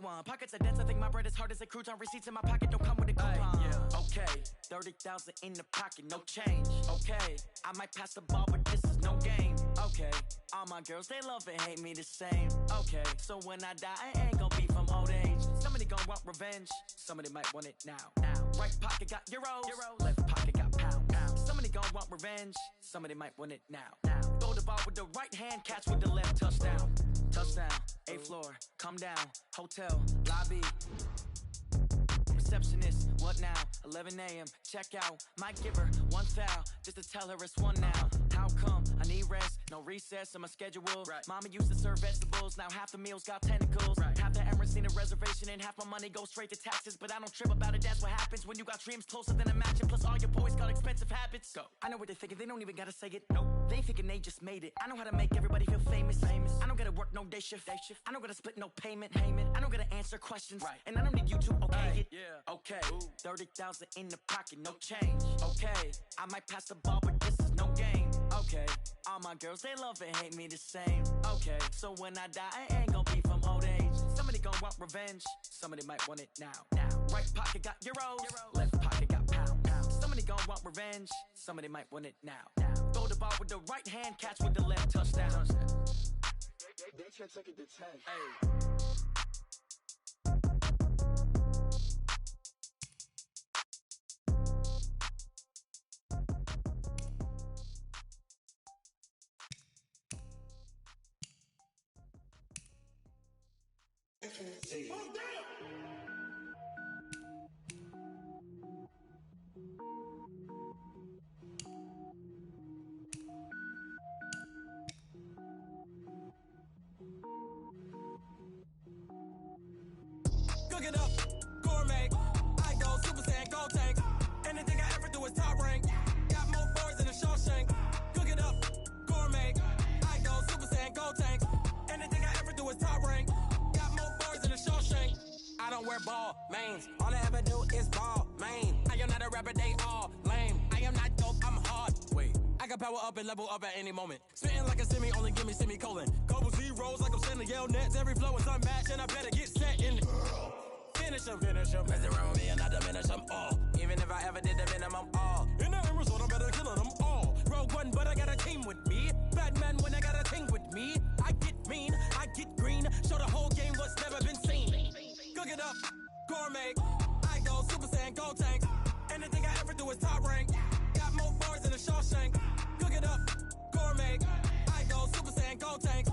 want. Pockets are dense, I think my bread is hard as a crouton. Receipts in my pocket don't come with a coupon. Okay, 30,000 in the pocket, no change. Okay, I might pass the ball, but this is no game. Okay, all my girls, they love and hate me the same. Okay, so when I die, I ain't gon' be from old age. Somebody gon' want revenge, somebody might want it now. Right pocket got euros, left pocket got pound. Somebody gon' want revenge, somebody might want it now. Throw the ball with the right hand, catch with the left, touchdown. Touchdown, 8th floor, come down, hotel, lobby. Receptionist, what now? 11 a.m., check out. Might give her one foul, just to tell her it's one now. How come? I need rest, no recess in my schedule. Mama used to serve vegetables, now half the meals got tentacles. Half the Emirates need a reservation and half my money goes straight to taxes. But I don't trip about it, that's what happens when you got dreams closer than a match. And plus all your boys got expensive habits. Go. I know what they're thinking, they don't even gotta say it. Nope. They ain't thinking they just made it. I know how to make everybody feel famous. I don't gotta work no day shift. I don't gotta split no payment. I don't gotta answer questions. And I don't need you to okay it. Okay, 30,000 in the pocket, no change. Okay, I might pass the ball, but this is no game. Okay, all my girls, they love and hate me the same. Okay, so when I die, I ain't gon' be from old age. Somebody gon' want revenge, somebody might want it now. Right pocket got euros, left pocket got pound. Somebody gon' want revenge, somebody might want it now. Throw the ball with the right hand, catch with the left, touchdown. They can't take it to 10. Hey. Cook it up, gourmet. I go Super Saiyan, gold tank. Anything I ever do is top rank. Got more boards than a Shawshank. Cook it up, gourmet. I go Super Saiyan, gold tank. Anything I ever do is top rank. Got more boards than a Shawshank. I don't wear ball mains. All I ever do is ball main. I am not a rapper, they all lame. I am not dope, I'm hard. Wait, I can power up and level up at any moment. Spitting like a semi, only give me semicolon. Couple zeros like I'm sending yell nets. Every flow is unmatched and I better get set in. Finish them. Mess around with me and I diminish them all. Even if I ever did the minimum all. In the result, I'm better killing them all. Rogue One, but I got a team with me. Batman when I got a thing with me. I get mean, I get green. Show the whole game what's never been seen. Cook it up, gourmet. I go Super Saiyan, gold tank. Anything I ever do is top rank. Got more bars than a Shawshank. Cook it up, gourmet. I go Super Saiyan, gold tank.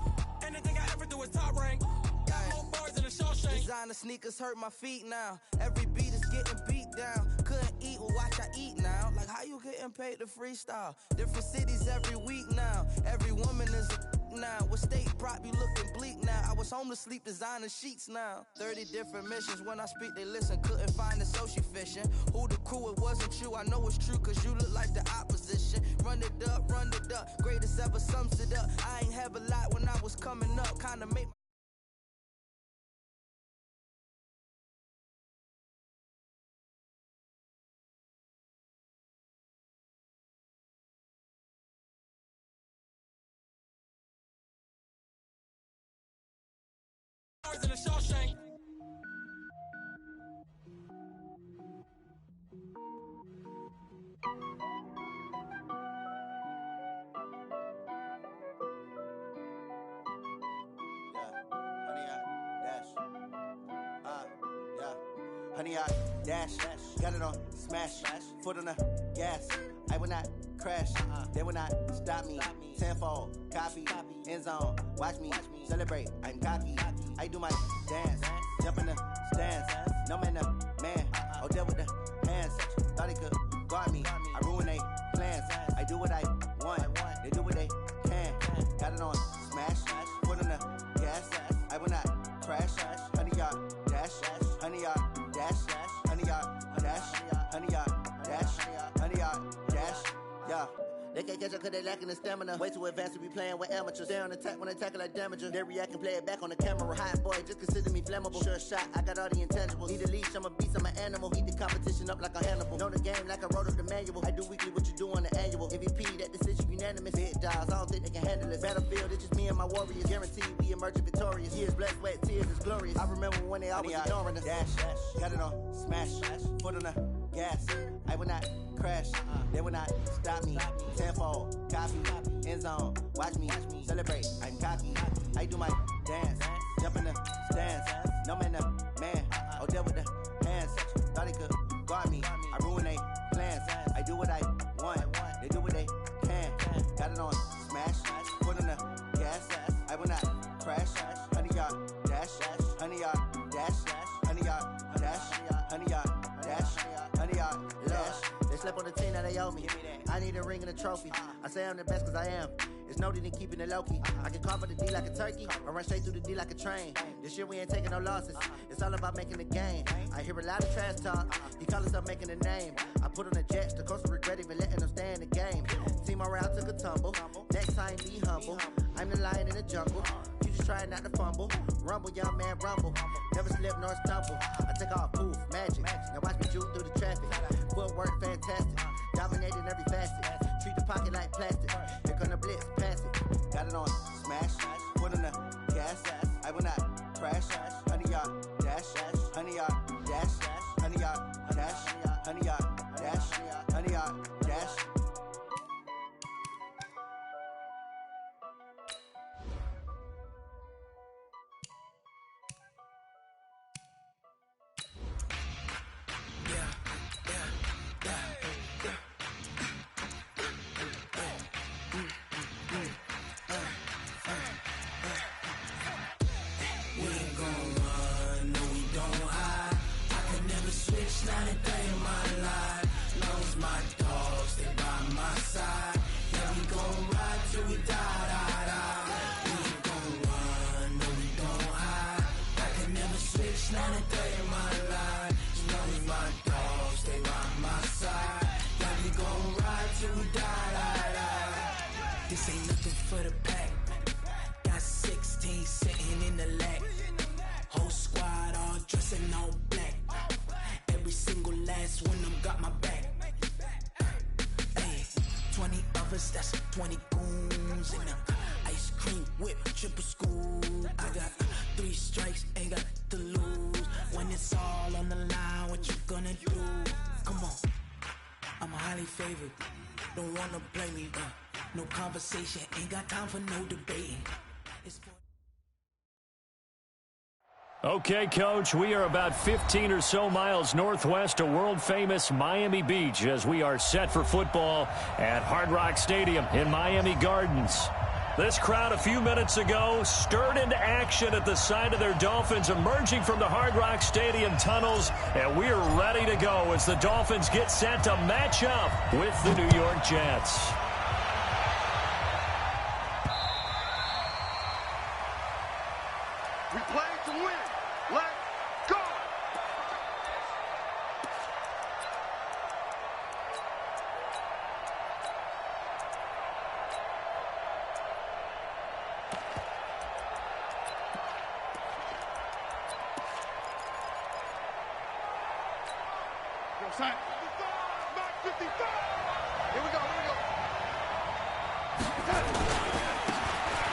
Anything I ever do is top rank. Got more bars than a Shawshank. Designer sneakers hurt my feet now. Every beat is getting beat down. Couldn't eat, well watch I eat now. Like how you getting paid to freestyle? Different cities every week now. Every woman is a now. What state prop you looking bleak now? I was home to sleep designer sheets now. 30 different missions. When I speak they listen. Couldn't find it so she fishing. Who the crew, it wasn't you. I know it's true cause you look like the opposition. Run it up. Greatest ever sums it up. I ain't have a lot when I was coming up. Kinda make in a Shawshank. Honey, I dash, got it on smash, foot on the gas. I will not crash, they will not stop me. Tenfold, copy, end zone, watch me celebrate. I'm cocky, I do my dance, jump in the stands. No man, man, oh there with the hands. Thought he could guard me, I ruin they plans. I do what I want, they do what they can. Got it on smash, foot on the gas. I will not crash, honey, y'all dash, honey, y'all dash, honey, y'all dash, honey, y'all dash, honey, y'all dash, yeah. They can't catch up cause they lacking the stamina. Way too advanced to be playing with amateurs. Stay on attack when they tackle like damager. They react and play it back on the camera. Hot boy, just consider me flammable. Sure shot, I got all the intangibles. Need a leash, I'm a beast, I'm an animal. Eat the competition up like a Hannibal. Know the game like I wrote up the manual. I do weekly what you do on the annual. MVP, that decision you unanimous. Big dogs, I don't think they can handle us. Battlefield, it's just me and my warriors. Guaranteed we emerging victorious. Years, blood, sweat, tears, it's glorious. I remember when they always ignoring us. Dash, got it on, smash, foot on the gas. I will not crash, they will not stop me. Tenfold, copy, end zone, watch me celebrate. I'm cocky, I do my dance, jump in the stands. No man, man, oh, deal with the hands. Thought they could guard me, I ruin they plans. I do what I want, they do what they can. Got it on, smash, foot on the gas. I will not crash, 100-yard dash, 100-yard dash, 100-yard dash, 100-yard dash, 100-yard dash. They slept on the team that they owe me. I need a ring and a trophy. I say I'm the best cause I am. It's noted in keeping it low-key. I can carve up the D like a turkey or run straight through the D like a train. This year we ain't taking no losses. It's all about making the game. I hear a lot of trash talk. He call himself making a name. I put on the Jets. The coach will regret even letting them stay in the game. Team morale took a tumble. Next time be humble. I'm the lion in the jungle. You just try not to fumble. Rumble, young man, rumble. Never slip nor stumble. I take off, poof, magic. Now watch me juke through the traffic. Footwork fantastic. Dominating every facet. Treat the pocket like plastic. Here come the blitz, pass it. Got it on, smash. Put on the gas. I will not crash. 100-yard dash. 100-yard dash. 100-yard dash. 100-yard dash. 100-yard dash. This ain't nothing for the pack. Got 16 sitting in the lag. Whole squad all dressing all black. Every single last one of them got my back. Hey, 20 of us, that's 20 goons in the ice cream whip, triple scoop. I got 3 strikes, ain't got to lose. When it's all on the line, what you gonna do? Come on, I'm highly favored. Don't wanna blame me, no conversation, ain't got time for no debating. Okay, Coach, we are about 15 or so miles northwest of world-famous Miami Beach as we are set for football at Hard Rock Stadium in Miami Gardens. This crowd a few minutes ago stirred into action at the side of their Dolphins emerging from the Hard Rock Stadium tunnels, and we're ready to go as the Dolphins get set to match up with the New York Jets. We play to win. Let's go! Yo, son. 55, Max 55. Here we go,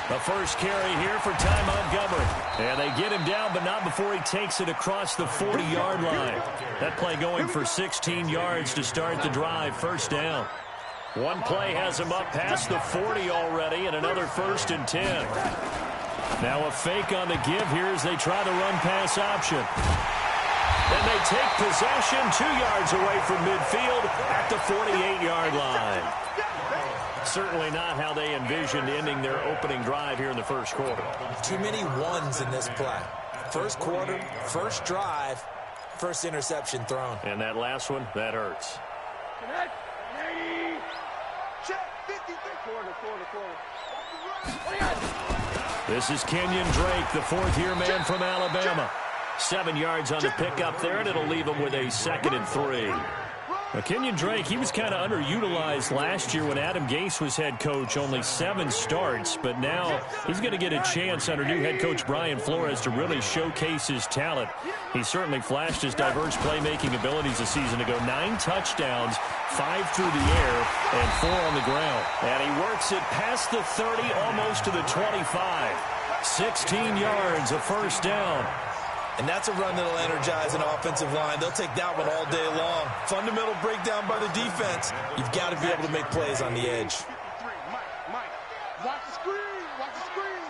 The first carry here for Ty Montgomery. And they get him down, but not before he takes it across the 40-yard line. That play going for 16 yards to start the drive. First down. One play has him up past the 40 already, and another 1st and 10. Now a fake on the give here as they try the run-pass option. And they take possession 2 yards away from midfield at the 48-yard line. Certainly not how they envisioned ending their opening drive here in the first quarter. Too many ones in this play. First quarter, first drive, first interception thrown. And that last one, that hurts. This is Kenyon Drake, the 4th-year man from Alabama. 7 yards on the pickup there, and it'll leave him with a 2nd and 3. Kenyon Drake, he was kind of underutilized last year when Adam Gase was head coach, only 7 starts. But now he's going to get a chance under new head coach Brian Flores to really showcase his talent. He certainly flashed his diverse playmaking abilities a season ago. 9 touchdowns, 5 through the air, and 4 on the ground. And he works it past the 30, almost to the 25. 16 yards, a first down. And that's a run that'll energize an offensive line. They'll take that one all day long. Fundamental breakdown by the defense. You've got to be able to make plays on the edge. Mike, watch the screen. Watch the screen.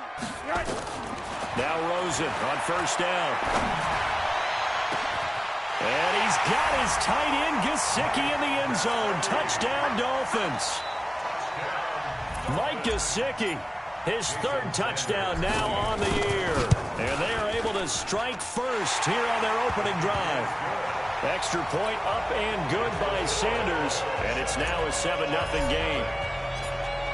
Now Rosen on first down. And he's got his tight end Gesicki in the end zone. Touchdown, Dolphins. Mike Gesicki, his 3rd touchdown now on the year. And they are able to strike first here on their opening drive. Extra point up and good by Sanders. And it's now a 7-0 game.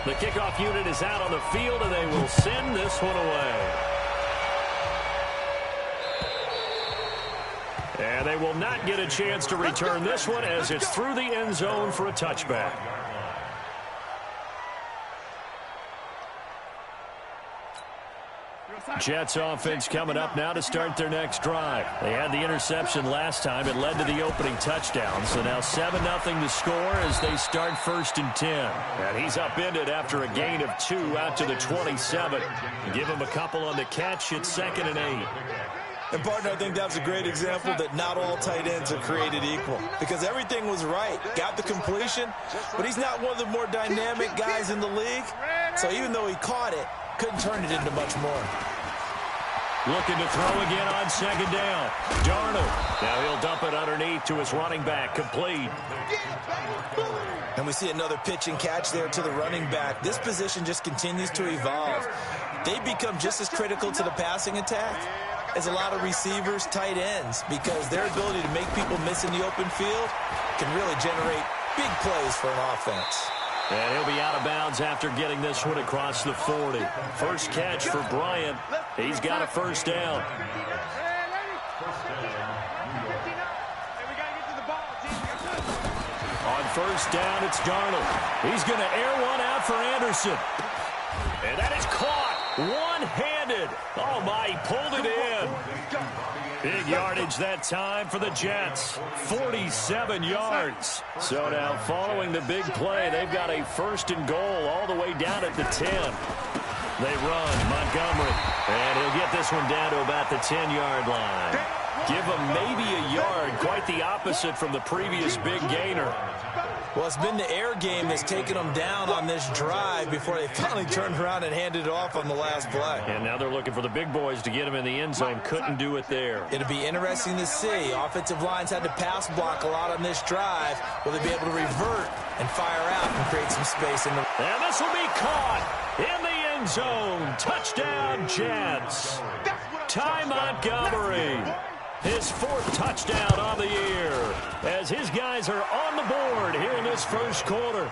The kickoff unit is out on the field, and they will send this one away. And they will not get a chance to return this one as it's through the end zone for a touchback. Jets offense coming up now to start their next drive. They had the interception last time. It led to the opening touchdown. So now 7-0 the score as they start 1st and 10. And he's upended after a gain of 2 out to the 27. Give him a couple on the catch. It's 2nd and 8. And, partner, I think that's a great example that not all tight ends are created equal. Because everything was right. Got the completion, but he's not one of the more dynamic guys in the league. So even though he caught it, couldn't turn it into much more. Looking to throw again on 2nd down. Darnold. Now he'll dump it underneath to his running back. Complete. And we see another pitch and catch there to the running back. This position just continues to evolve. They become just as critical to the passing attack as a lot of receivers, tight ends, because their ability to make people miss in the open field can really generate big plays for an offense. And he'll be out of bounds after getting this one across the 40. First catch for Bryant. He's got a first down. On first down, it's Darnold. He's going to air one out for Anderson. And that is caught one-handed. Oh, my, he pulled it in. Big yardage that time for the Jets. 47 yards. So now following the big play, they've got a 1st and goal all the way down at the 10. They run Montgomery. And he'll get this one down to about the 10-yard line. Give him maybe a yard. Quite the opposite from the previous big gainer. Well, it's been the air game that's taken them down on this drive before they finally turned around and handed it off on the last play. And now they're looking for the big boys to get him in the end zone. Couldn't do it there. It'll be interesting to see. Offensive lines had to pass block a lot on this drive. Will they be able to revert and fire out and create some space in the... And this will be caught in the end zone. Touchdown, Jets. Ty Montgomery. His 4th touchdown on the year as his guys are on the board here in this first quarter.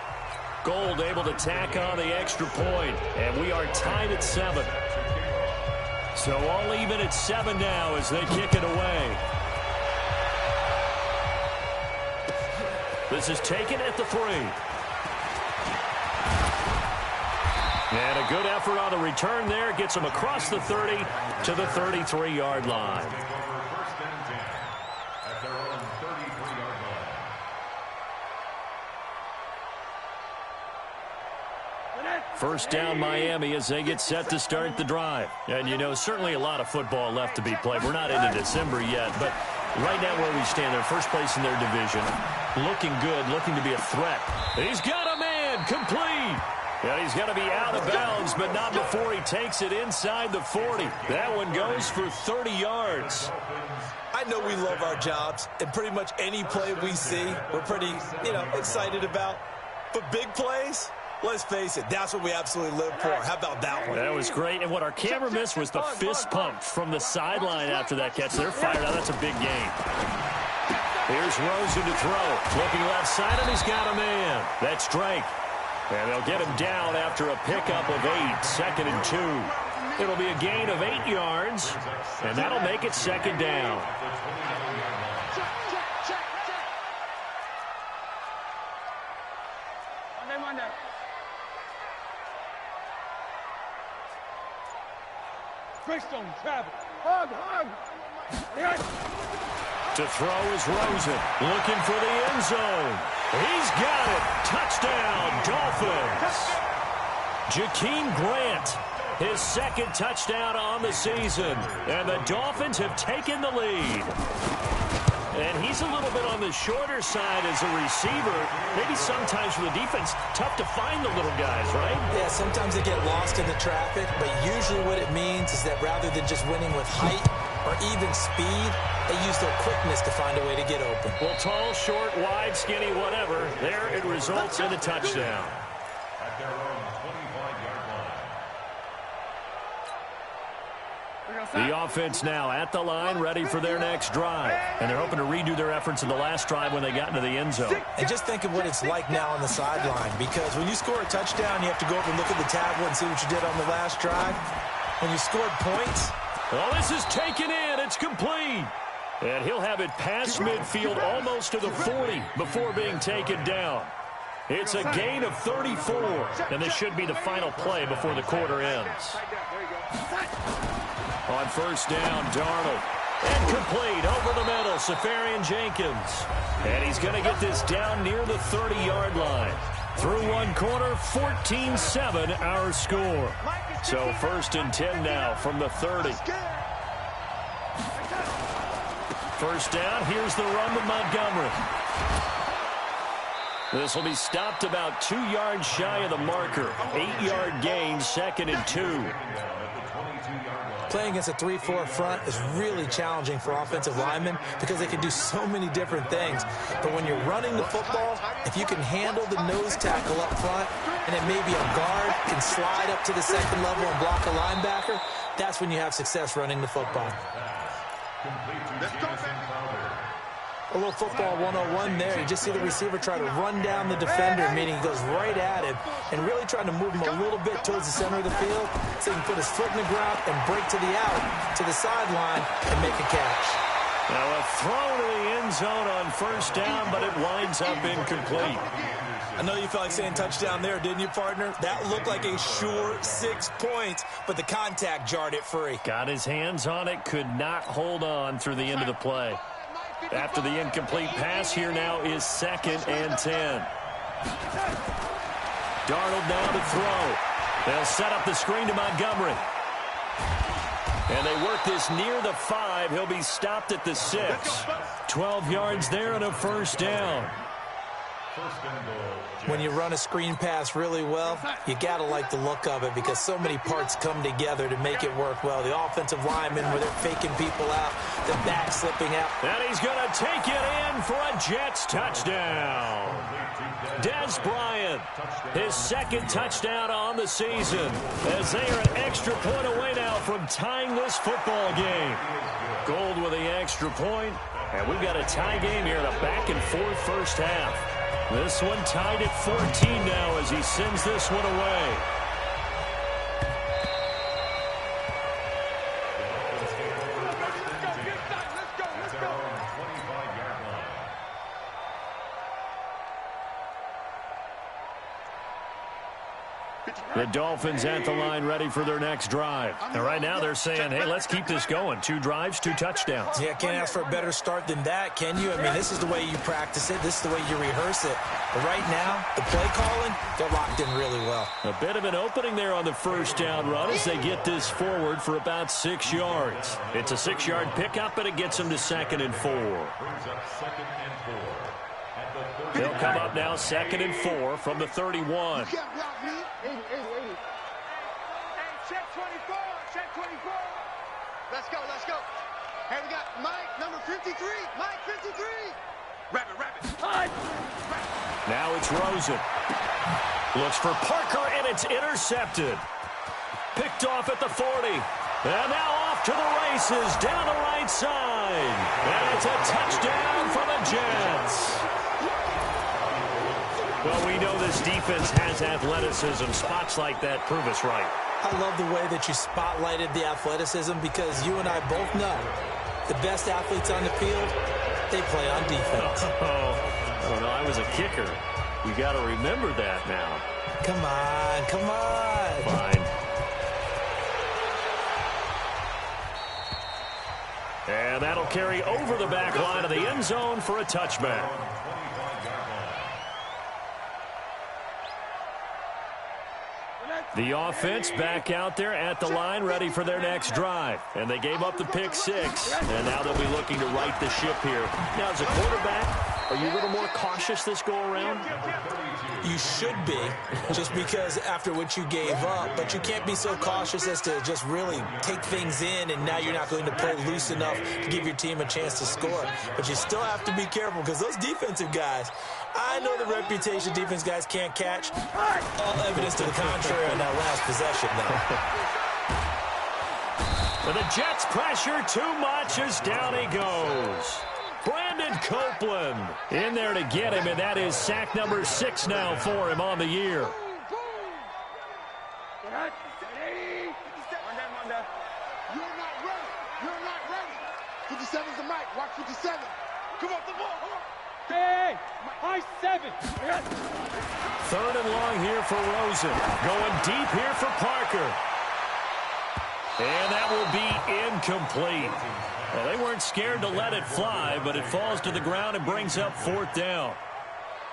Gold able to tack on the extra point, and we are tied at 7. So all even at 7 now as they kick it away. This is taken at the 3. And a good effort on the return there. Gets him across the 30 to the 33-yard line. First down Miami as they get set to start the drive. And, you know, certainly a lot of football left to be played. We're not into December yet, but right now where we stand, they're first place in their division. Looking good, looking to be a threat. He's got a man, complete. And he's going to be out of bounds, but not before he takes it inside the 40. That one goes for 30 yards. I know we love our jobs, and pretty much any play we see, we're pretty, excited about. But big plays, let's face it, that's what we absolutely live for. How about that one? That was great. And what our camera missed was the fist pump from the sideline after that catch. They're fired out. That's a big game. Here's Rosen to throw. Looking left side, and he's got a man. That's Drake. And they'll get him down after a pickup of 8, 2nd and 2. It'll be a gain of 8 yards, and that'll make it 2nd down. Greystone travel. Hug, hug. To throw is Rosen, looking for the end zone. He's got it. Touchdown, Dolphins. Jakeem Grant, his second touchdown on the season. And the Dolphins have taken the lead. And he's a little bit on the shorter side as a receiver. Maybe sometimes for the defense, tough to find the little guys, right? Yeah, sometimes they get lost in the traffic, but usually what it means is that rather than just winning with height or even speed, they use their quickness to find a way to get open. Well, tall, short, wide, skinny, whatever, there it results in a touchdown. At their own 25-yard line. The offense now at the line, ready for their next drive. And they're hoping to redo their efforts in the last drive when they got into the end zone. And just think of what it's like now on the sideline, because when you score a touchdown, you have to go over and look at the tablet and see what you did on the last drive. When you scored points. Well, this is taken in. It's complete. And he'll have it past midfield almost to the 40 before being taken down. It's a gain of 34, and this should be the final play before the quarter ends. On first down, Darnold. And complete over the middle, Safarian Jenkins. And he's going to get this down near the 30-yard line. Through one corner, 14-7 our score. So first and 10 now from the 30. First down, here's the run to Montgomery. This will be stopped about 2 yards shy of the marker. 8-yard gain, second and 2. Playing against a 3-4 front is really challenging for offensive linemen because they can do so many different things. But when you're running the football, if you can handle the nose tackle up front, and then maybe a guard can slide up to the second level and block a linebacker, that's when you have success running the football. A little football 101 there. You just see the receiver try to run down the defender, meaning he goes right at him and really trying to move him a little bit towards the center of the field so he can put his foot in the ground and break to the out, to the sideline, and make a catch. Now a throw to the end zone on first down, but it winds up incomplete. I know you felt like saying touchdown there, didn't you, partner? That looked like a sure 6 points, but the contact jarred it free. Got his hands on it, could not hold on through the end of the play. After the incomplete pass, here now is second and 10. Darnold now to throw. They'll set up the screen to Montgomery. And they work this near the 5. He'll be stopped at the 6. 12 yards there and a first down. When you run a screen pass really well, you got to like the look of it because so many parts come together to make it work well. The offensive linemen, where they're faking people out, the back slipping out. And he's going to take it in for a Jets touchdown. Des Bryant, his second touchdown on the season, as they are an extra point away now from tying this football game. Gold with the extra point, and we've got a tie game here in a back-and-forth first half. This one tied at 14 now as he sends this one away. The Dolphins at the line ready for their next drive. And right now they're saying, hey, let's keep this going. 2 drives, 2 touchdowns. Yeah, can't ask for a better start than that, can you? I mean, this is the way you practice it. This is the way you rehearse it. But right now, the play calling, they're locked in really well. A bit of an opening there on the first down run as they get this forward for about 6 yards. It's a 6-yard pickup, and it gets them to second and 4. They'll come up now second and 4 from the 31. Check 24, check 24. Let's go, let's go. Hey, we got Mike, number 53. Mike, 53. Rabbit. Now it's Rosen. Looks for Parker, and it's intercepted. Picked off at the 40. And now off to the races down the right side. And it's a touchdown for the Jets. Well, we know this defense has athleticism. Spots like that prove us right. I love the way that you spotlighted the athleticism because you and I both know the best athletes on the field, they play on defense. I don't know. I was a kicker. We got to remember that now. Come on. Fine. And that'll carry over the back line of the end zone for a touchback. The offense back out there at the line, ready for their next drive. And they gave up the pick 6, and now they'll be looking to right the ship here. Now, as a quarterback, are you a little more cautious this go-around? You should be, just because after what you gave up, but you can't be so cautious as to just really take things in, and now you're not going to play loose enough to give your team a chance to score. But you still have to be careful, because those defensive guys, I know the reputation defense guys can't catch. All evidence to the contrary on that last possession, though. But the Jets pressure too much as down he goes. Brandon Copeland in there to get him, and that is sack number 6 now for him on the year. You're not ready. You're not ready. 57's the mic. Watch 57. Come on, the ball. Come on. Hey, high 7. 3rd and long here for Rosen. Going deep here for Parker. And that will be incomplete. Well, they weren't scared to let it fly, but it falls to the ground and brings up 4th down.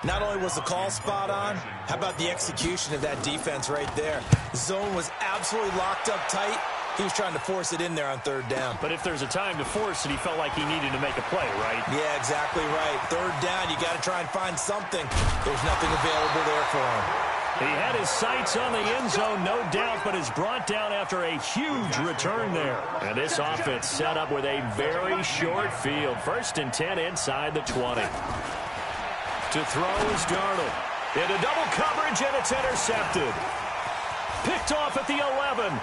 Not only was the call spot on, how about the execution of that defense right there? The zone was absolutely locked up tight. He was trying to force it in there on 3rd down. But if there's a time to force it, he felt like he needed to make a play, right? Yeah, exactly right. 3rd down, you got to try and find something. There's nothing available there for him. He had his sights on the end zone, no doubt, but is brought down after a huge return there. And this offense set up with a very short field. 1st and 10 inside the 20. To throw is Darnold. Into double coverage, and it's intercepted. Picked off at the 11.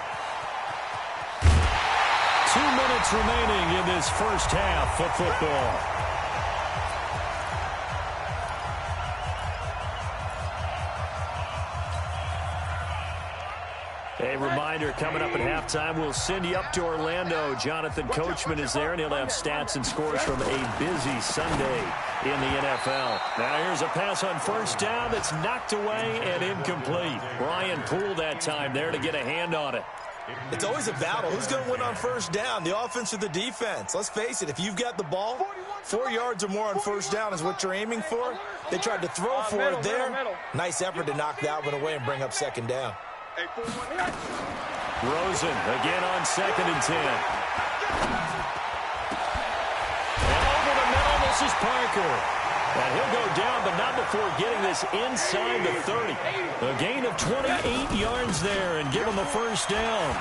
2 minutes remaining in this first half of football. A reminder, coming up at halftime, we'll send you up to Orlando. Jonathan Coachman is there, and he'll have stats and scores from a busy Sunday in the NFL. Now here's a pass on 1st down that's knocked away and incomplete. Brian Poole that time there to get a hand on it. It's always a battle. Who's going to win on 1st down, the offense or the defense? Let's face it, if you've got the ball, 4 yards or more on 1st down is what you're aiming for. They tried to throw for it there. Nice effort to knock that one away and bring up 2nd down. Rosen again on 2nd and 10. And over the middle, this is Parker. And he'll go down, but not before getting this inside the 30. A gain of 28 yards there and give him the 1st down.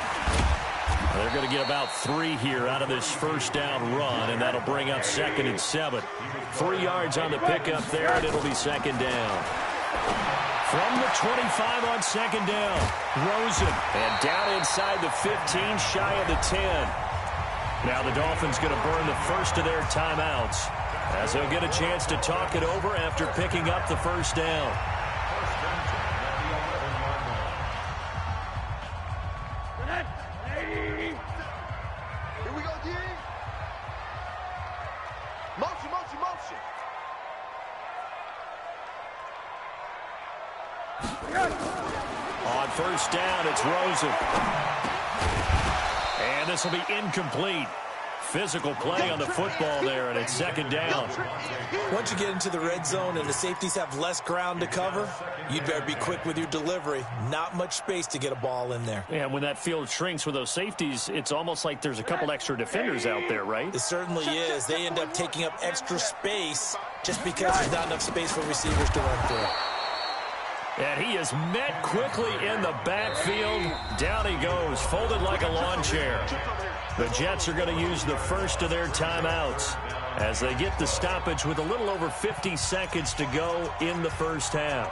They're going to get about 3 here out of this 1st down run, and that'll bring up 2nd and 7. 3 yards on the pickup there, and it'll be 2nd down. From the 25 on 2nd down, Rosen. And down inside the 15, shy of the 10. Now the Dolphins going to burn the first of their timeouts, as they'll get a chance to talk it over after picking up the 1st down. Here we go, D. Motion, motion, motion. On 1st down, it's Rosen. And this will be incomplete. Physical play on the football there, and it's 2nd down. Once you get into the red zone and the safeties have less ground to cover, you'd better be quick with your delivery. Not much space to get a ball in there. And when that field shrinks with those safeties, it's almost like there's a couple extra defenders out there, right? It certainly is. They end up taking up extra space just because there's not enough space for receivers to run through. And he is met quickly in the backfield. Down he goes, folded like a lawn chair. The Jets are going to use the first of their timeouts as they get the stoppage with a little over 50 seconds to go in the first half.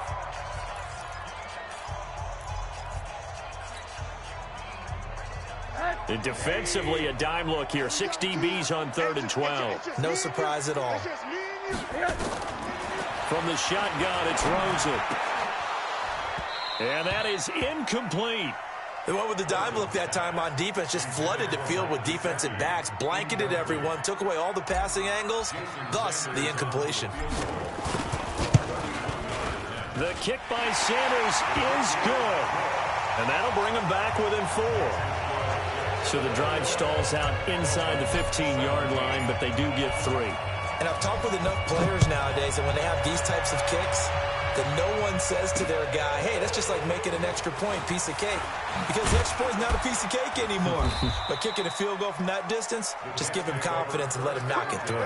And defensively, a dime look here. 6 DBs on 3rd and 12. No surprise at all. From the shotgun, it's Rosen. And that is incomplete. They went with the dime look that time on defense, just flooded the field with defensive backs, blanketed everyone, took away all the passing angles, thus the incompletion. The kick by Sanders is good. And that'll bring them back within 4. So the drive stalls out inside the 15-yard line, but they do get 3. And I've talked with enough players nowadays that when they have these types of kicks, that no one says to their guy, hey, that's just like making an extra point, piece of cake. Because the extra point is not a piece of cake anymore. But kicking a field goal from that distance, just give him confidence and let him knock it through.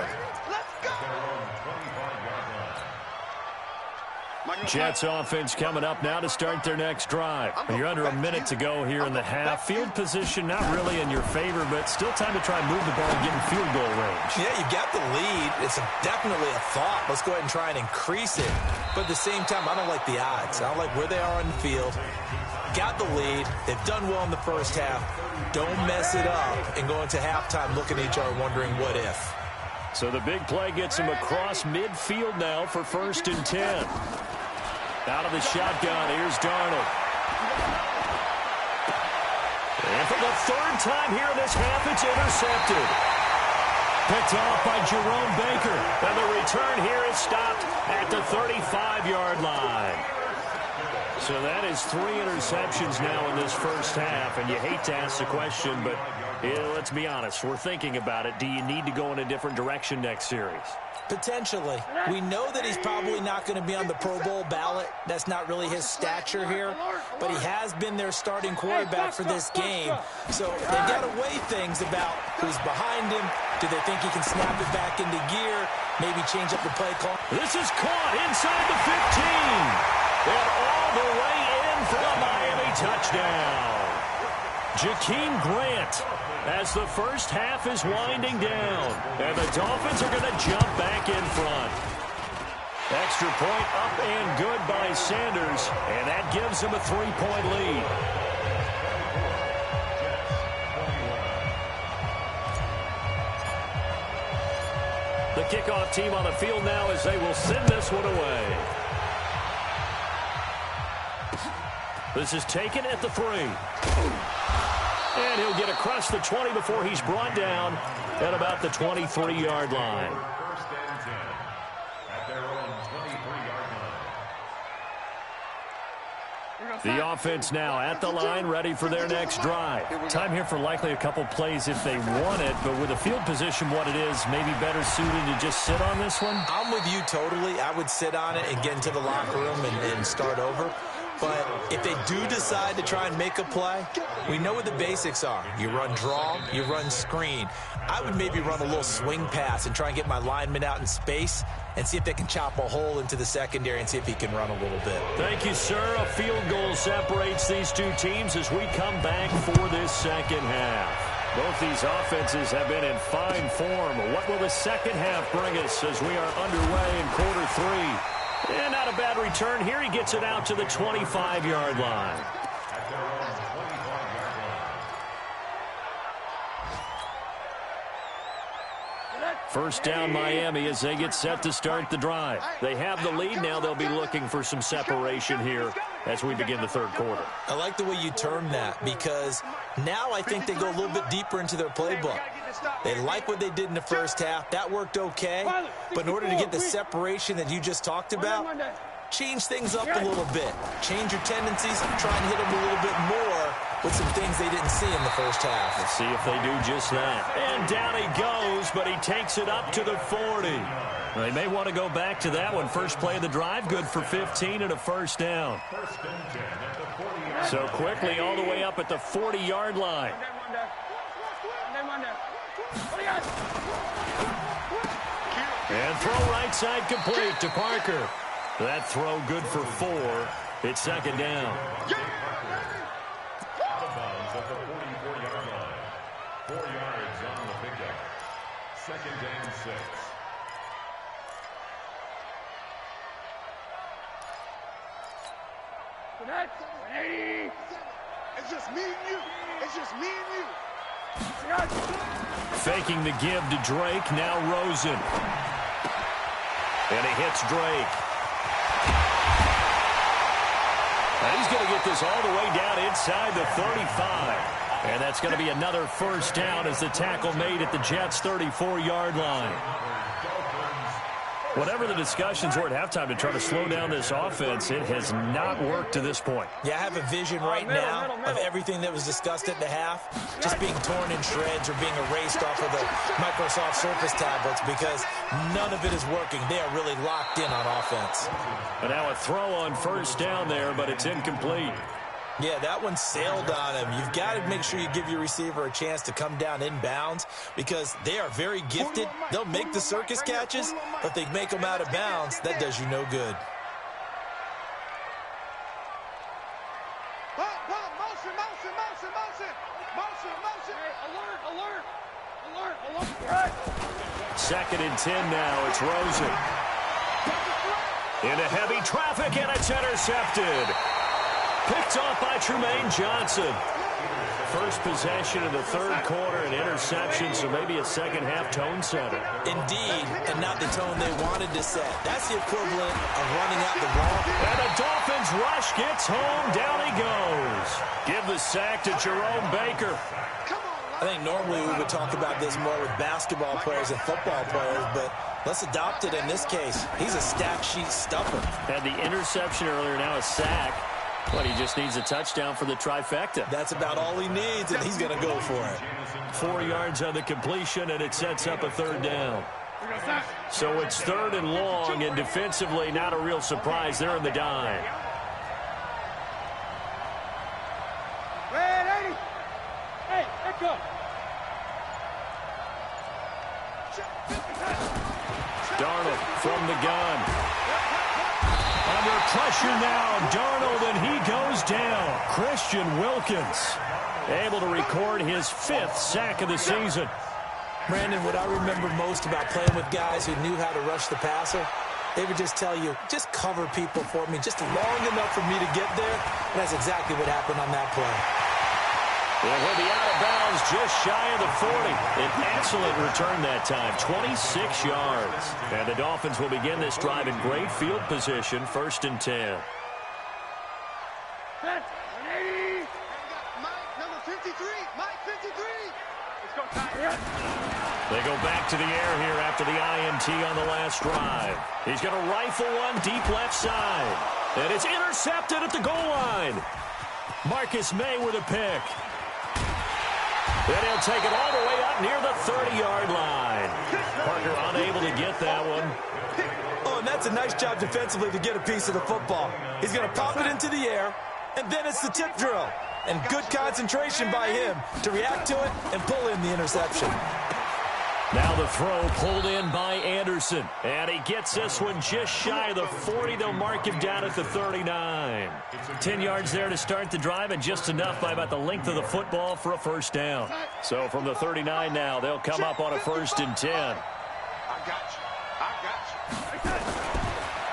Jets offense coming up now to start their next drive. You're under a minute to go here in the half. Field position not really in your favor, but still time to try and move the ball and get in field goal range. Yeah, you got the lead. It's definitely a thought. Let's go ahead and try and increase it. But at the same time, I don't like the odds. I don't like where they are on the field. Got the lead. They've done well in the first half. Don't mess it up and go into halftime looking at each other wondering what if. So the big play gets him across midfield now for 1st and 10. Out of the shotgun, here's Darnold. And for the 3rd time here in this half, it's intercepted. Picked off by Jerome Baker. And the return here is stopped at the 35-yard line. So that is 3 interceptions now in this first half. And you hate to ask the question, but let's be honest. We're thinking about it. Do you need to go in a different direction next series? Potentially. We know that he's probably not going to be on the Pro Bowl ballot. That's not really his stature here. But he has been their starting quarterback for this game. So they've got to weigh things about who's behind him. Do they think he can snap it back into gear? Maybe change up the play call? This is caught inside the 15. And all the way in for a Miami touchdown. Jakeem Grant as the first half is winding down. And the Dolphins are going to jump back in front. Extra point up and good by Sanders. And that gives him a 3-point lead. The kickoff team on the field now as they will send this one away. This is taken at the 3. And he'll get across the 20 before he's brought down at about the 23-yard line. First and 10 at their own 23-yard line. The offense now at the line, ready for their next drive. Time here for likely a couple plays if they want it, but with the field position what it is, maybe better suited to just sit on this one? I'm with you totally. I would sit on it and get into the locker room and start over. But if they do decide to try and make a play, we know what the basics are. You run draw, you run screen. I would maybe run a little swing pass and try and get my lineman out in space and see if they can chop a hole into the secondary and see if he can run a little bit. Thank you, sir. A field goal separates these two teams as we come back for this second half. Both these offenses have been in fine form. What will the second half bring us as we are underway in quarter 3? And not a bad return here. He gets it out to the 25-yard line. First down Miami as they get set to start the drive. They have the lead now. They'll be looking for some separation here as we begin the third quarter. I like the way you term that because now I think they go a little bit deeper into their playbook. They like what they did in the first half. That worked okay. But in order to get the separation that you just talked about, change things up a little bit. Change your tendencies. Try and hit them a little bit more with some things they didn't see in the first half. Let's see if they do just that. And down he goes, but he takes it up to the 40. They may want to go back to that one. First play of the drive, good for 15 and a first down. So quickly all the way up at the 40-yard line. And throw right side complete to Parker. That throw good for 4. It's second down. Out of bounds at the 44-yard line. 4 yards on the pickup. Second and 6. It's just me and you. It's just me and you. Faking the give to Drake. Now Rosen. And he hits Drake. And he's going to get this all the way down inside the 35. And that's going to be another first down as the tackle made at the Jets' 34-yard line. Whatever the discussions were at halftime to try to slow down this offense, it has not worked to this point. Yeah, I have a vision right now of everything that was discussed at the half just being torn in shreds or being erased off of the Microsoft Surface tablets because none of it is working. They are really locked in on offense. And now a throw on first down there, but it's incomplete. Yeah, that one sailed on him. You've got to make sure you give your receiver a chance to come down inbounds because they are very gifted. They'll make the circus catches, but if they make them out of bounds, that does you no good. Second and 10 now. It's Rosen. Into heavy traffic, and it's intercepted. Picked off by Trumaine Johnson. First possession of the third quarter, an interception, so maybe a second-half tone setter. Indeed, and not the tone they wanted to set. That's the equivalent of running out the ball. And the Dolphins rush gets home. Down he goes. Give the sack to Jerome Baker. I think normally we would talk about this more with basketball players and football players, but let's adopt it in this case. He's a stack sheet stuffer. Had the interception earlier, now a sack. But he just needs a touchdown for the trifecta. That's about all he needs, and he's going to go for it. 4 yards on the completion, and it sets up a third down. So it's third and long, and defensively, not a real surprise. They're in the dime. Hey, let's go. Darnold from the gun. Under pressure now, Darnold, and he goes down. Christian Wilkins able to record his 5th sack of the season. Brandon, what I remember most about playing with guys who knew how to rush the passer, they would just tell you, just cover people for me just long enough for me to get there, and that's exactly what happened on that play. It will be out of bounds just shy of the 40. An excellent return that time, 26 yards. And the Dolphins will begin this drive in great field position, 1st and 10. Mike, number 53. Mike, 53. Let's go, Ty. They go back to the air here after the INT on the last drive. He's going to rifle one deep left side. And it's intercepted at the goal line. Marcus May with a pick. Then he'll take it all the way up near the 30-yard line. Parker unable to get that one. Oh, and that's a nice job defensively to get a piece of the football. He's going to pop it into the air, and then it's the tip drill. And good concentration by him to react to it and pull in the interception. Now the throw pulled in by Anderson. And he gets this one just shy of the 40. They'll mark him down at the 39. 10 yards there to start the drive, and just enough by about the length of the football for a first down. So from the 39 now, they'll come up on a 1st and 10. I got you.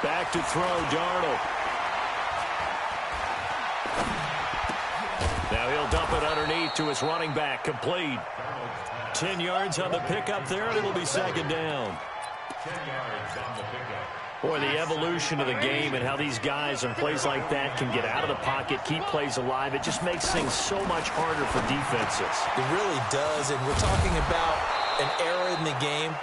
Back to throw, Darnold. Now he'll dump it underneath to his running back, complete. 10 yards on the pickup there, and it'll be second down. 10 yards on the pickup. Boy, the evolution of the game and how these guys in plays like that can get out of the pocket, keep plays alive, it just makes things so much harder for defenses. It really does, and we're talking about an era in the game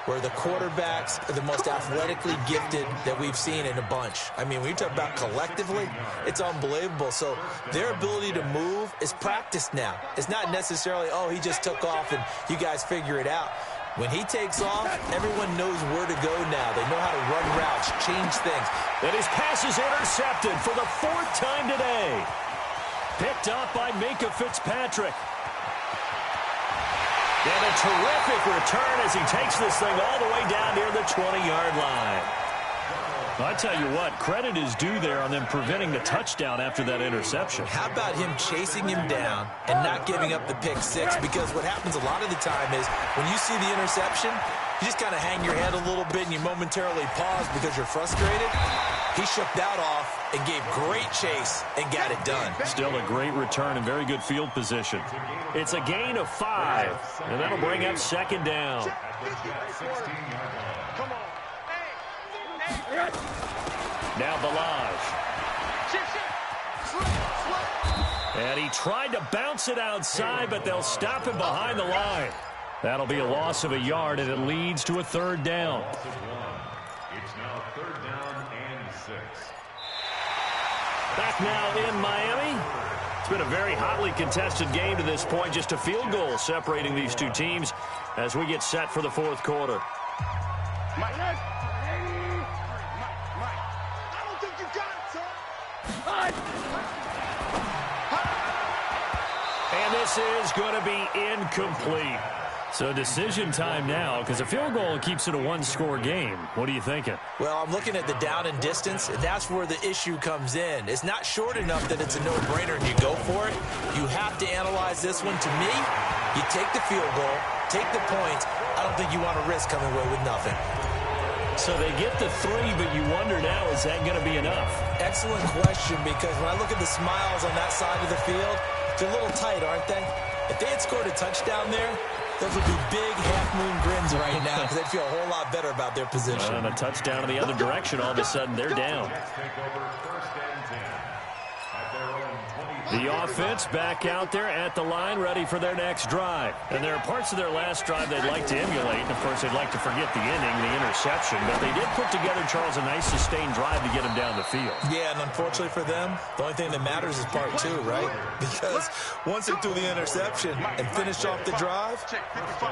where the quarterbacks are the most athletically gifted that we've seen in a bunch. I mean, when you talk about collectively, it's unbelievable. So their ability to move is practiced now. It's not necessarily, oh, he just took off and you guys figure it out. When he takes off, everyone knows where to go now. They know how to run routes, change things. And his pass is intercepted for the 4th time today. Picked up by Minkah Fitzpatrick. And a terrific return as he takes this thing all the way down near the 20-yard line. I tell you what, credit is due there on them preventing the touchdown after that interception. How about him chasing him down and not giving up the pick six? Because what happens a lot of the time is when you see the interception, you just kind of hang your head a little bit and you momentarily pause because you're frustrated. He shook that off and gave great chase and got it done. Still a great return and very good field position. It's a gain of 5, and that'll bring up second down. Come on. Now Balaj. And he tried to bounce it outside, but they'll stop him behind the line. That'll be a loss of a yard, and it leads to a third down. It's now 3rd down and 6. Back now in Miami. It's been a very hotly contested game to this point. Just a field goal separating these two teams as we get set for the fourth quarter. Mike. I don't think you got it, son. And this is going to be incomplete. So decision time now, because a field goal keeps it a one-score game. What are you thinking? Well, I'm looking at the down and distance, and that's where the issue comes in. It's not short enough that it's a no-brainer and you go for it. You have to analyze this one. To me, you take the field goal, take the points. I don't think you want to risk coming away with nothing. So they get the 3, but you wonder now, is that going to be enough? Excellent question, because when I look at the smiles on that side of the field, they're a little tight, aren't they? If they had scored a touchdown there, those would be big half-moon grins right now because they'd feel a whole lot better about their position. And a touchdown in the other direction, all of a sudden they're down. The offense back out there at the line, ready for their next drive. And there are parts of their last drive they'd like to emulate. And, of course, they'd like to forget the ending, the interception. But they did put together, Charles, a nice sustained drive to get them down the field. Yeah, and unfortunately for them, the only thing that matters is part 2, right? Because once they threw the interception and finished off the drive,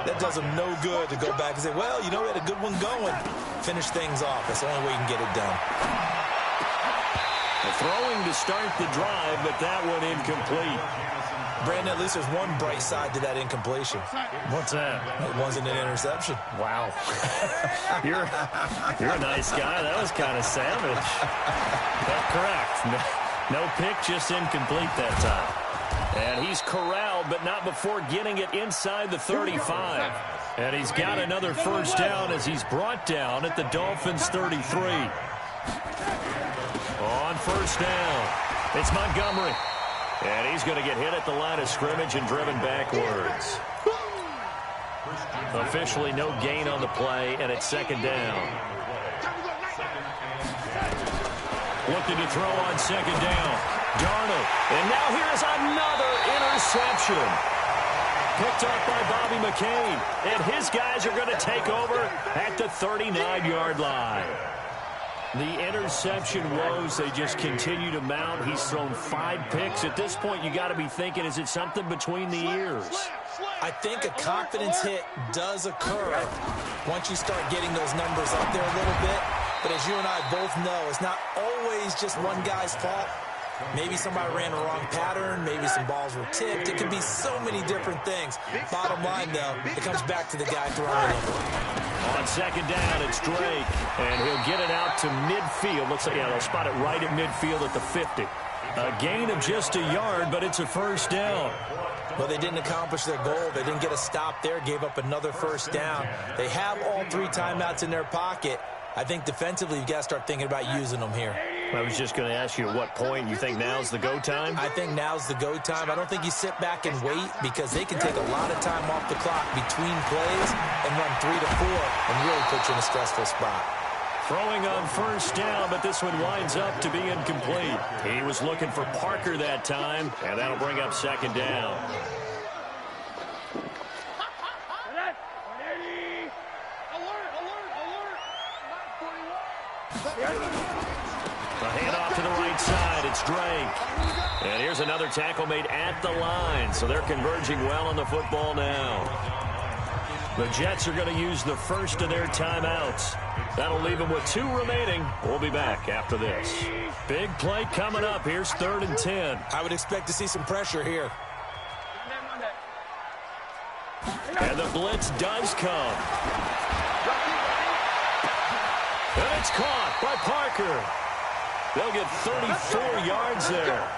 that does them no good to go back and say, well, you know, we had a good one going. Finish things off. That's the only way you can get it done. Throwing to start the drive, but that one incomplete. Brandon, at least there's one bright side to that incompletion. What's that? It wasn't an interception. Wow. You're a nice guy. That was kind of savage. But correct. No pick, just incomplete that time. And he's corralled, but not before getting it inside the 35. And he's got another first down as he's brought down at the Dolphins' 33. On first down, it's Montgomery. And he's going to get hit at the line of scrimmage and driven backwards. Officially no gain on the play, and it's second down. Looking to throw on second down. Darnold. And now here's another interception. Picked up by Bobby McCain. And his guys are going to take over at the 39-yard line. The interception woes, they just continue to mount. He's thrown 5 picks. At this point, you got to be thinking, is it something between the ears? I think a confidence hit does occur once you start getting those numbers up there a little bit. But as you and I both know, it's not always just one guy's fault. Maybe somebody ran the wrong pattern. Maybe some balls were tipped. It could be so many different things. Bottom line, though, it comes back to the guy throwing them. On second down, it's Drake. And he'll get it out to midfield. Looks like, yeah, they'll spot it right at midfield at the 50. A gain of just a yard, but it's a first down. Well, they didn't accomplish their goal. They didn't get a stop there, gave up another first down. They have all 3 timeouts in their pocket. I think defensively, you've got to start thinking about using them here. I was just going to ask you at what point you think now's the go time? I think now's the go time. I don't think you sit back and wait because they can take a lot of time off the clock between plays and run 3 to 4 and really put you in a stressful spot. Throwing on first down, but this one winds up to be incomplete. He was looking for Parker that time, and that'll bring up second down. The handoff to the right side. It's Drake. And here's another tackle made at the line. So they're converging well on the football now. The Jets are going to use the first of their timeouts. That'll leave them with 2 remaining. We'll be back after this. Big play coming up. Here's 3rd and 10. I would expect to see some pressure here. And the blitz does come. And it's caught by Parker. They'll get 34 yards there.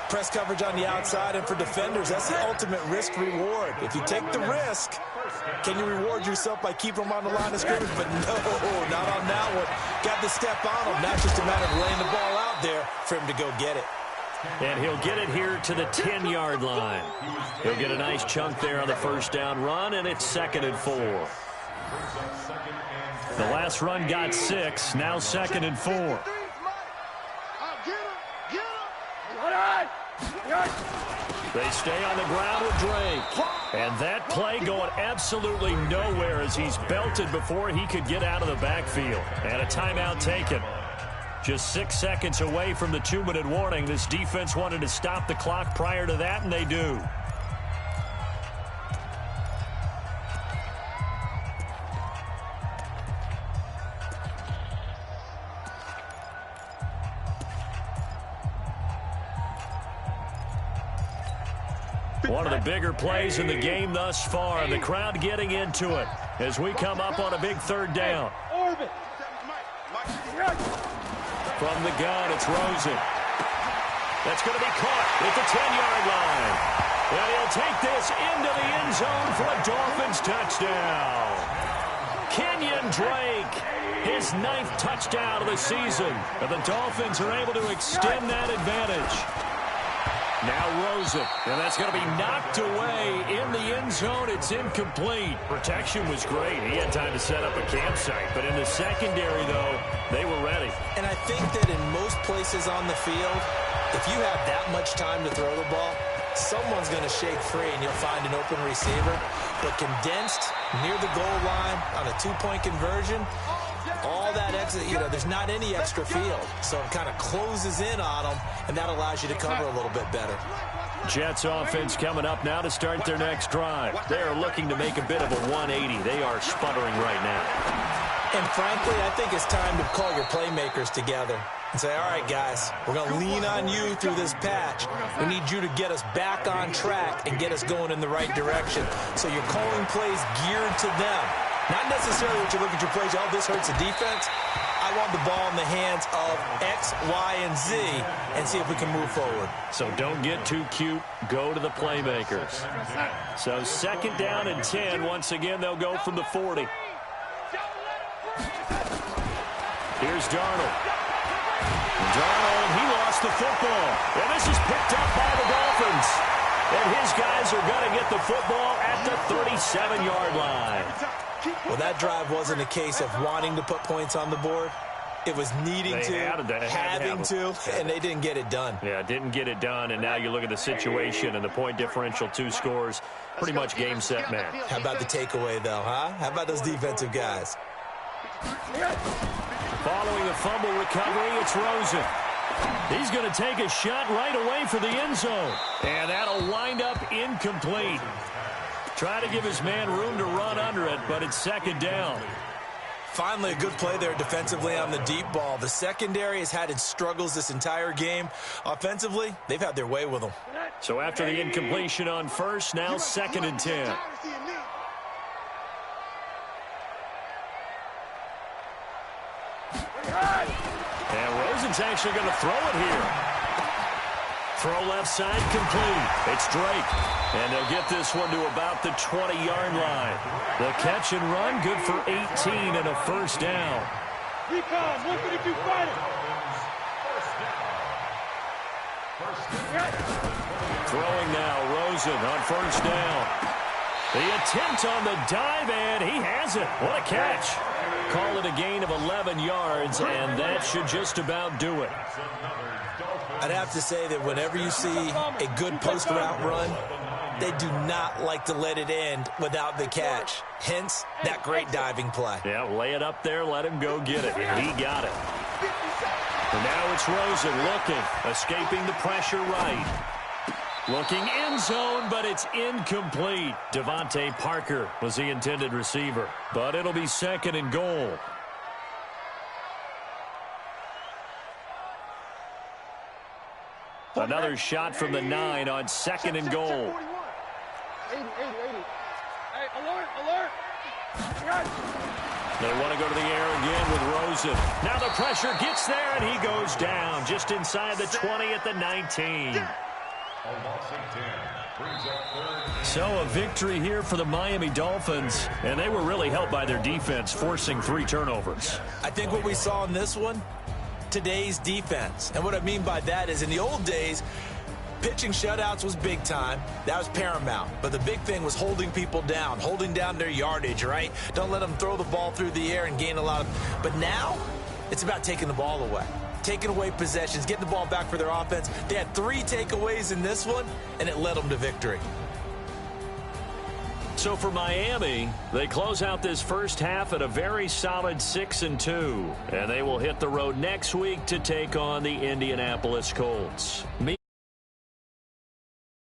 Press coverage on the outside, and for defenders, that's the ultimate risk-reward. If you take the risk, can you reward yourself by keeping them on the line of scrimmage? But no, not on that one. Got to step on them. Not just a matter of laying the ball out there for him to go get it. And he'll get it here to the 10-yard line. He'll get a nice chunk there on the first down run, and it's 2nd and 4. The last run got 6, now 2nd and 4. They stay on the ground with Drake. And that play going absolutely nowhere as he's belted before he could get out of the backfield. And a timeout taken. Just 6 seconds away from the 2-minute warning. This defense wanted to stop the clock prior to that, and they do. One of the bigger plays in the game thus far. The crowd getting into it as we come up on a big third down. From the gun, it's Rosen. That's going to be caught at the 10-yard line. And he'll take this into the end zone for a Dolphins touchdown. Kenyon Drake, his 9th touchdown of the season. And the Dolphins are able to extend that advantage. Now Rosen, and that's going to be knocked away in the end zone. It's incomplete. Protection was great. He had time to set up a campsite. But in the secondary, though, they were ready. And I think that in most places on the field, if you have that much time to throw the ball, someone's going to shake free and you'll find an open receiver. But condensed near the goal line on a 2-point conversion, all that exit, there's not any extra field. So it kind of closes in on them, and that allows you to cover a little bit better. Jets offense coming up now to start their next drive. They are looking to make a bit of a 180. They are sputtering right now. And frankly, I think it's time to call your playmakers together and say, all right, guys, we're going to lean on you through this patch. We need you to get us back on track and get us going in the right direction. So you're calling plays geared to them. Not necessarily what you look at your plays, oh, this hurts the defense. I want the ball in the hands of X, Y, and Z and see if we can move forward. So don't get too cute. Go to the playmakers. So 2nd down and 10. Once again, they'll go from the 40. Here's Darnold. Darnold, he lost the football. And this is picked up by the Dolphins. And his guys are going to get the football at the 37-yard line. Well, that drive wasn't a case of wanting to put points on the board. It was needing having to, and they didn't get it done. Yeah, didn't get it done, and now you look at the situation and the point differential, 2 scores, pretty much game, set, match. How about the takeaway, though, huh? How about those defensive guys? Following a fumble recovery, it's Rosen. He's going to take a shot right away for the end zone, and that'll wind up incomplete. Try to give his man room to run under it, but it's 2nd down. Finally, a good play there defensively on the deep ball. The secondary has had its struggles this entire game. Offensively, they've had their way with them. So after the incompletion on first, now 2nd and 10. And Rosen's actually going to throw it here. Throw left side complete. It's Drake. And they'll get this one to about the 20-yard line. The catch and run, good for 18 and a 1st down. Recon, 132 fighter. Throwing now, Rosen on 1st down. The attempt on the dive, and he has it. What a catch. Call it a gain of 11 yards, and that should just about do it. I'd have to say that whenever you see a good post-route run, they do not like to let it end without the catch. Hence, that great diving play. Yeah, lay it up there, let him go get it. And he got it. And now it's Rosen looking, escaping the pressure right. Looking end zone, but it's incomplete. Devontae Parker was the intended receiver. But it'll be 2nd and goal. Another shot from the 9 on 2nd and goal. 80. Hey, alert. They want to go to the air again with Rosen. Now the pressure gets there, and he goes down just inside the 20 at the 19. So a victory here for the Miami Dolphins, and they were really helped by their defense, forcing 3 turnovers. I think what we saw in this one, today's defense. And what I mean by that is in the old days, pitching shutouts was big time. That was paramount. But the big thing was holding people down, holding down their yardage, right? Don't let them throw the ball through the air and gain a lot of... But now, it's about taking the ball away. Taking away possessions, getting the ball back for their offense. They had 3 takeaways in this one, and it led them to victory. So for Miami, they close out this first half at a very solid 6-2. And they will hit the road next week to take on the Indianapolis Colts.